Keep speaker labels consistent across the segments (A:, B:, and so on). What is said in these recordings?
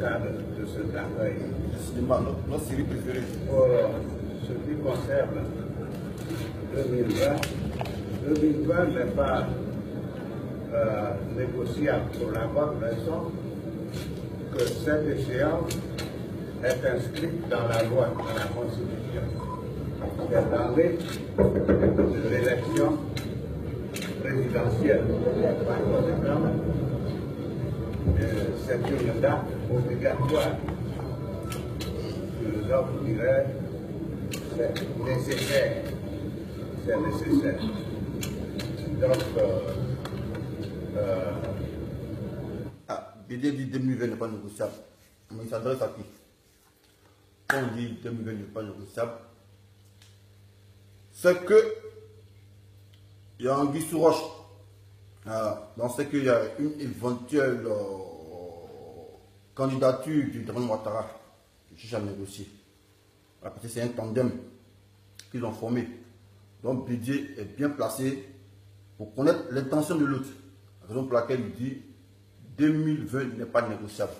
A: cadre de ce travail.
B: Notre série préférée.
A: Pour ce qui concerne 2020, 2020 n'est pas négociable pour la bonne raison que cette échéance est inscrite dans la loi, dans la Constitution. C'est l'année de l'élection présidentielle. Par conséquent, c'est une date obligatoire. Les autres diraient c'est nécessaire. C'est nécessaire. Donc,
B: BD dit 2020 n'est pas négociable. Mais il s'adresse à qui? Quand on dit 2020 n'est pas négociable, c'est que il y a un guy sous roche. Donc c'est qu'il y a une éventuelle candidature du Dramane Ouattara qui cherche à négocier. Parce que c'est un tandem qu'ils ont formé. Donc Bédier est bien placé pour connaître l'intention de l'autre. La raison pour laquelle il dit 2020 n'est pas négociable.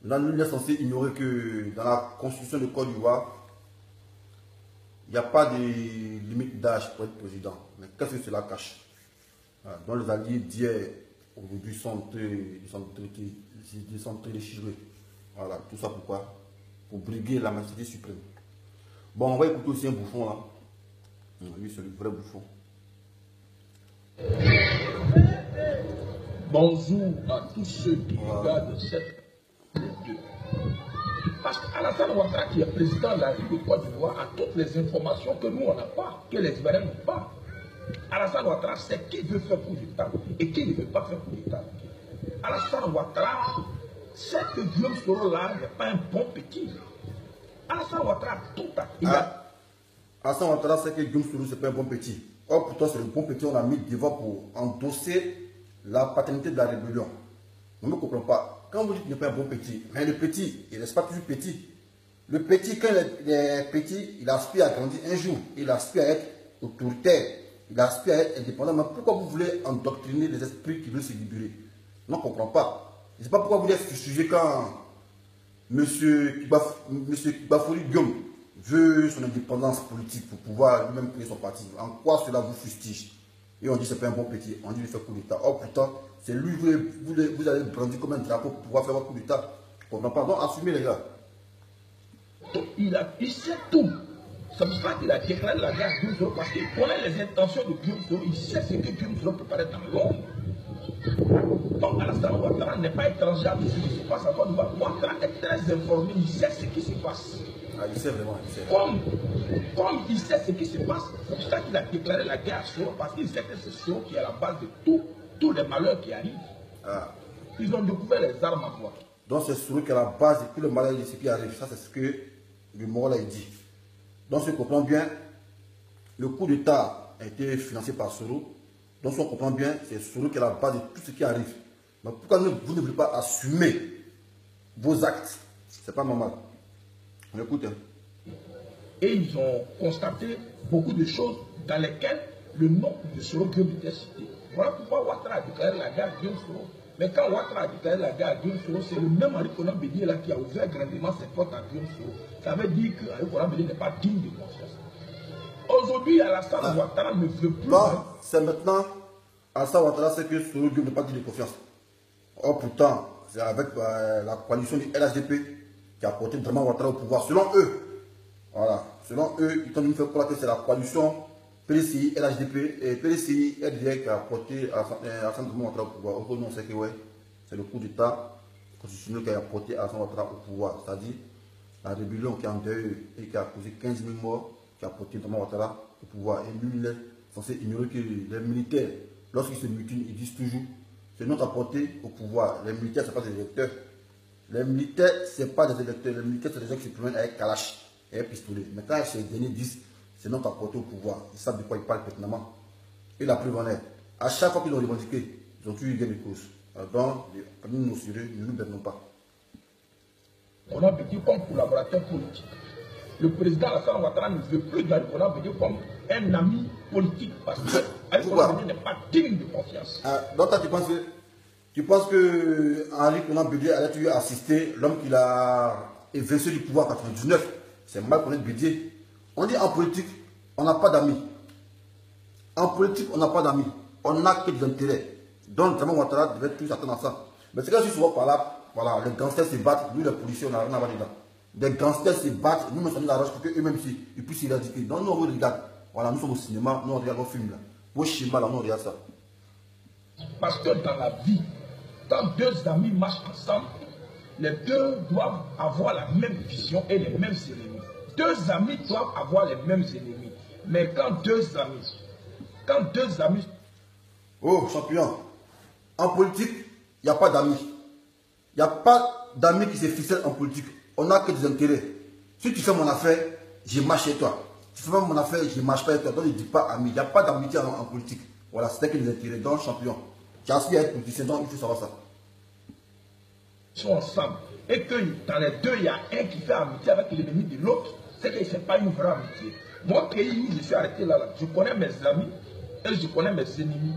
B: Là, nous sommes censés ignorer que dans la constitution de Côte d'Ivoire, il n'y a pas de limite d'âge pour être président. Mais qu'est-ce que cela cache? Donc les alliés d'hier, aujourd'hui, sont très déchirés. Voilà, tout ça pourquoi? Pour briguer la majesté suprême. Bon, on va écouter aussi un bouffon là. Lui, c'est le vrai bouffon.
C: Bonjour à tous ceux qui regardent cette vidéo. Parce qu'Alassane Ouattara, qui est président de la République de Côte d'Ivoire, a toutes les informations que nous, on n'a pas, que les Ivoiriens n'ont pas. Alassane Ouattara sait qui veut faire coup d'État et qui ne veut pas faire coup d'État. Alassane Ouattara sait que Guillaume Soro là n'est pas un bon petit. Alassane Ouattara tout à
B: Alassane Ouattara sait que Guillaume Soro n'est pas un bon petit. Or, pourtant, c'est le bon petit qu'on a mis devant pour endosser la paternité de la rébellion. On ne comprend pas. Quand vous dites qu'il n'est pas un bon petit, mais le petit, il ne reste pas toujours petit. Le petit, quand il est petit, il aspire à grandir un jour. Il aspire à être autoritaire. Il aspire à être indépendant. Mais pourquoi vous voulez endoctriner les esprits qui veulent se libérer? On ne comprend pas. Je ne sais pas pourquoi vous voulez fustiger quand M. Kibafouri Guillaume veut son indépendance politique pour pouvoir lui-même créer son parti. En quoi cela vous fustige? Et on dit que ce n'est pas un bon petit, on dit qu'il fait coup d'État. Or pourtant, c'est lui, vous allez brandir comme un drapeau pour pouvoir faire un coup d'État. Pardon, assumez les gars.
C: Il sait tout. C'est pour ça qu'il a déclaré la guerre à Guillaume Soro, parce qu'il connaît les intentions de Guillaume Soro. Il sait ce que Guillaume Soro préparait dans l'ombre. Donc Alassane Ouattara n'est pas étranger à tout ce qui se passe en Côte d'Ivoire. Ouattara est très informé, il sait ce qui se passe.
B: Il sait vraiment, il sait.
C: Comme il sait ce qui se passe, c'est pour ça qu'il a déclaré la guerre à Soro, parce qu'il sait que c'est Soro qui est à la base de tous les malheurs qui arrivent. Ils ont découvert les armes à bois.
B: Donc c'est Soro qui est à la base de tout le malheur qui arrive. Ça, c'est ce que le Morola a dit. Donc si on comprend bien, le coup d'État a été financé par Soro. Donc si on comprend bien, c'est Soro qui est à la base de tout ce qui arrive. Mais pourquoi vous ne voulez pas assumer vos actes? C'est pas normal. On écoute.
C: Et ils ont constaté beaucoup de choses dans lesquelles le nom de Soro Guillaume était cité. Voilà pourquoi Ouattara a déclaré la guerre à Guillaume Soro. Mais quand Ouattara a déclaré la guerre à Guillaume Soro, c'est le même Henri Konan Bédié là qui a ouvert grandement ses portes à Guillaume Soro. Ça veut dire que Henri Konan Bédié n'est pas digne de confiance. Aujourd'hui, Alassane Ouattara ne veut plus.
B: C'est maintenant, Alassane Ouattara sait que Soro Guillaume n'est pas digne de confiance. Or pourtant, c'est avec la coalition du LHDP qui a porté vraiment Ouattara au pouvoir. Selon eux, voilà, selon eux, ils ont nous fait croire que c'est la coalition PDCI, LHDP et PDCI, LDR qui a porté Alassane Ouattara au pouvoir. Au non, c'est que ouais, c'est le coup d'État constitutionnel qui a porté Alassane Ouattara au pouvoir. C'est-à-dire la rébellion qui est en deuil et qui a causé 15 000 morts, qui a porté Dramane Ouattara au pouvoir. Et lui, il est censé ignorer que les militaires, lorsqu'ils se mutinent, ils disent toujours c'est notre apporté au pouvoir. Les militaires, ce n'est pas des électeurs. Les militaires, ce n'est pas des électeurs. Les militaires, c'est des gens qui se promènent avec Kalash et un pistolet. Mais quand ces derniers disent c'est notre apporté au pouvoir, ils savent de quoi ils parlent pertinemment. Et la preuve en est, à chaque fois qu'ils ont revendiqué, ils ont eu gain de cause. Donc, parmi nos sérieux, ne nous bêtons pas.
C: On a vécu comme collaborateur politique. Le président Alassane Ouattara ne veut plus d'Henri Konan Bédié comme un ami politique parce que Henri Konan Bédié n'est pas digne de confiance.
B: Donc, tu penses que Tu penses que Henri Konan Bédié allait tu assister l'homme qui l'a évincé du pouvoir en 99? C'est mal connaître Bédié. On dit en politique, on n'a pas d'amis. En politique, on n'a pas d'amis. On n'a que des intérêts. Donc, Draman Ouattara devait tout s'attendre à ça. Mais c'est quand je suis souvent par là, voilà, les gangsters se battent, nous les policiers, on n'a rien à voir dedans. Des gangsters se battent, nous, on la roche pour qu'eux-mêmes ils puissent éradiquer. Donc, nous, on regarde. Voilà, nous sommes au cinéma, nous, on regarde nos films là. Vos schémas là, nous, on regarde ça.
C: Parce que dans la vie, quand deux amis marchent ensemble, les deux doivent avoir la même vision et les mêmes ennemis. Deux amis doivent avoir les mêmes ennemis. Mais quand deux amis...
B: Oh, champion, en politique, il n'y a pas d'amis. Il n'y a pas d'amis qui se ficellent en politique. On n'a que des intérêts. Si tu fais mon affaire, je marche chez toi. Si tu fais mon affaire, je ne marche pas avec toi. Donc, ne dis pas ami. Il n'y a pas d'amitié en politique. Voilà, c'était que des intérêts. Donc, champion, tu as aspiré à être politicien, donc il faut savoir ça.
C: Ils sont ensemble. Et que dans les deux, il y a un qui fait amitié avec l'ennemi de l'autre. C'est que ce n'est pas une vraie amitié. Moi, pays où je suis arrêté là, je connais mes amis et je connais mes ennemis.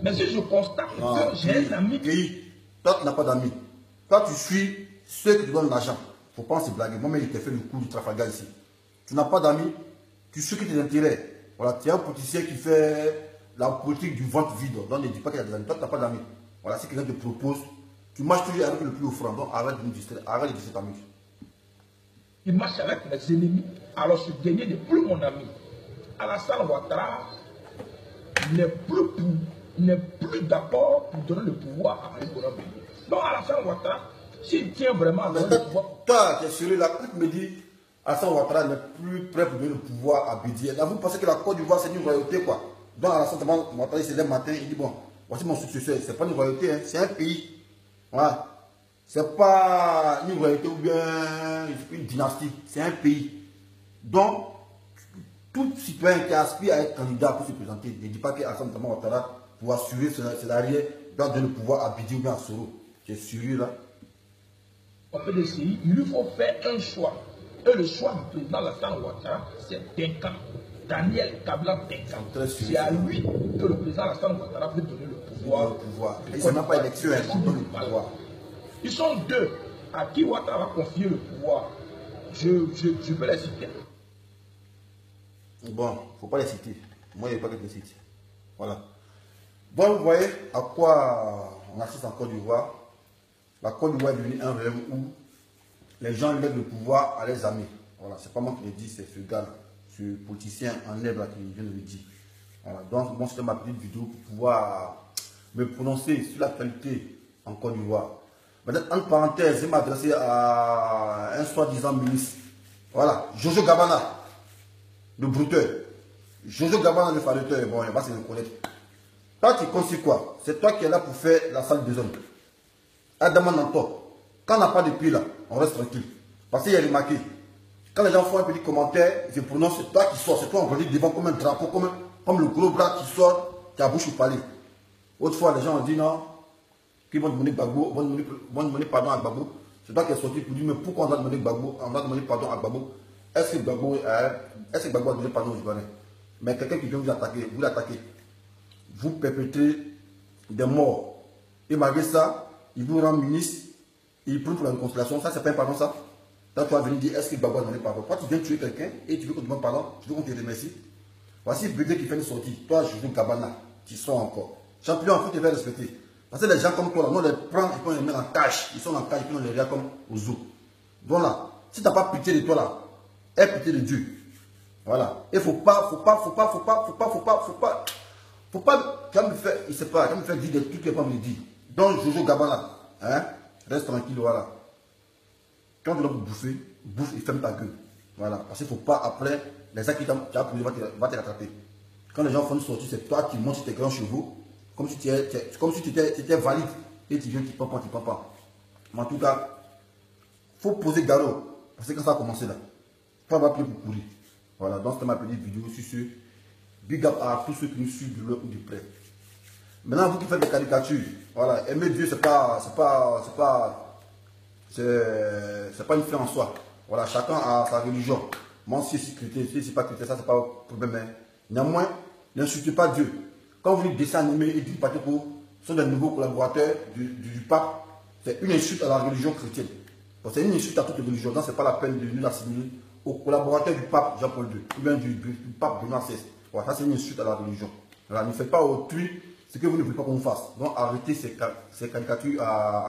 C: Mais si je constate que j'ai un ami...
B: Toi, tu n'as pas d'amis. Toi, tu suis ceux qui te donnent l'argent. Il ne faut pas se blaguer. Moi-même, il t'a fait le coup du Trafalgar ici. Tu n'as pas d'amis. Tu suis tes intérêts. Voilà, tu es un politicien qui fait la politique du ventre vide. Donc, ne dis pas qu'il y a des amis. Toi, tu n'as pas d'amis. Voilà, si quelqu'un te propose, tu marches toujours avec le plus offrant. Donc, arrête de nous distraire. Arrête de distraire ta musique.
C: Il marche avec mes ennemis. Alors, ce dernier n'est plus mon ami. Alassane Ouattara n'est plus d'accord pour donner le pouvoir à Henri Konan Bédié. Donc Alassane Ouattara, s'il tient vraiment à donner le pouvoir...
B: Toi, tu es sérieux là, quand tu me dis Alassane Ouattara n'est plus prêt pour donner le pouvoir à Bédié. Là, vous pensez que la Côte d'Ivoire, c'est une royauté, quoi. Donc Alassane Ouattara, il se lève le matin, il dit, bon, voici mon successeur. C'est pas une royauté, hein, c'est un pays. Voilà. C'est pas une royauté ou bien une dynastie, c'est un pays. Donc, tout citoyen qui aspire à être candidat pour se présenter, ne dit pas qu'Alassane Ouattara, pour assurer ses arrières, doit donner le pouvoir à Bédié ou bien à Soro. Tu es sérieux là?
C: On peut essayer, il lui faut faire un choix. Et le choix du président Alassane Ouattara, c'est Denka. Daniel Kabila Denka. C'est à lui que le président Alassane Ouattara veut donner le pouvoir.
B: Il ne n'a pas élection, on donne le pouvoir.
C: Ils sont deux à qui Ouattara va confier le pouvoir. Je peux les citer.
B: Bon, il ne faut pas les citer. Moi, il n'y a pas que les citer. Voilà. Bon, vous voyez à quoi on assiste en Côte d'Ivoire. La Côte d'Ivoire est devenue un rêve où les gens mettent le pouvoir à leurs amis. Voilà, c'est pas moi qui le dis, c'est ce gars, ce politicien en herbe qui vient de le dire. Voilà, donc, moi, c'était ma petite vidéo pour pouvoir me prononcer sur l'actualité en Côte d'Ivoire. Peut-être, entre parenthèses, je vais m'adresser à un soi-disant ministre. Voilà, Jojo Gabana, le brouteur. Jojo Gabana, le faluteur, bon, il va se reconnaître. Toi, tu considères quoi? C'est toi qui es là pour faire la salle des hommes. Adama Nanto, quand on n'a pas de pied là, on reste tranquille. Parce qu'il y a remarqué, quand les gens font un petit commentaire, ils se prononcent, c'est toi qui sors, c'est toi on relit devant comme un drapeau, comme le gros bras qui sort, qui a bouche au palais. Autrefois, les gens ont dit non, qu'ils vont demander Gbagbo, vont demander pardon à Gbagbo. C'est toi qui es sorti pour dire, mais pourquoi on doit demander Gbagbo, on doit demander pardon à Gbagbo? Est-ce que Gbagbo a donné pardon aux Ivoiriens? Mais quelqu'un qui vient vous l'attaquer, vous perpétrez des morts. Et malgré ça, il vous rend ministre, il prend pour la réconciliation. Ça, c'est pas un pardon, ça. Là, tu vas venir dire, est-ce que Gbagbo a donné pardon? Toi, tu viens tuer quelqu'un et tu veux qu'on te demande pardon, tu veux qu'on te remercie. Voici Bédié qui fait une sortie. Toi, je joue Gabana, tu sors encore. Champion, il faut te faire respecter. Parce que les gens comme toi, là, on les prend et on les met en cage. Ils sont en cage et puis on les regarde comme aux zoo. Donc là, si tu n'as pas pitié de toi là, aie pitié de Dieu. Voilà. Et faut pas me faire, il sait pas, me faire dire des trucs que pas me dire. Donc Jojo Gabana, hein, reste tranquille, voilà. Quand tu dois bouffer, bouffe et ferme ta gueule. Voilà. Parce qu'il ne faut pas après, les gens qui t'ont appris va te rattraper. Quand les gens font une sortie, c'est toi qui montes sur tes grands chevaux, comme si tu étais valide, et tu viens, tu pampan. Mais en tout cas, il faut poser garrot. Parce que quand ça a commencé là, il faut avoir pied pour courir. Voilà, donc c'était ma petite vidéo sur ce. Big up à tous ceux qui nous suivent de loin ou de près. Maintenant, vous qui faites des caricatures, voilà, aimer Dieu, c'est pas une fin en soi. Voilà, chacun a sa religion. Moi, si c'est chrétien, si c'est pas chrétien, ça c'est pas un problème. Hein. Néanmoins, n'insultez pas Dieu. Quand vous dites dessin animé et dites pas pour sont des nouveaux collaborateurs du pape. C'est une insulte à la religion chrétienne. C'est une insulte à toute religion. Donc, ce n'est pas la peine de nous assimiler aux collaborateurs du pape Jean-Paul II, ou bien du pape Benoît XVI. Voilà, ça, c'est une insulte à la religion. Voilà, ne faites pas autrui ce que vous ne voulez pas qu'on fasse. Donc, arrêtez ces caricatures à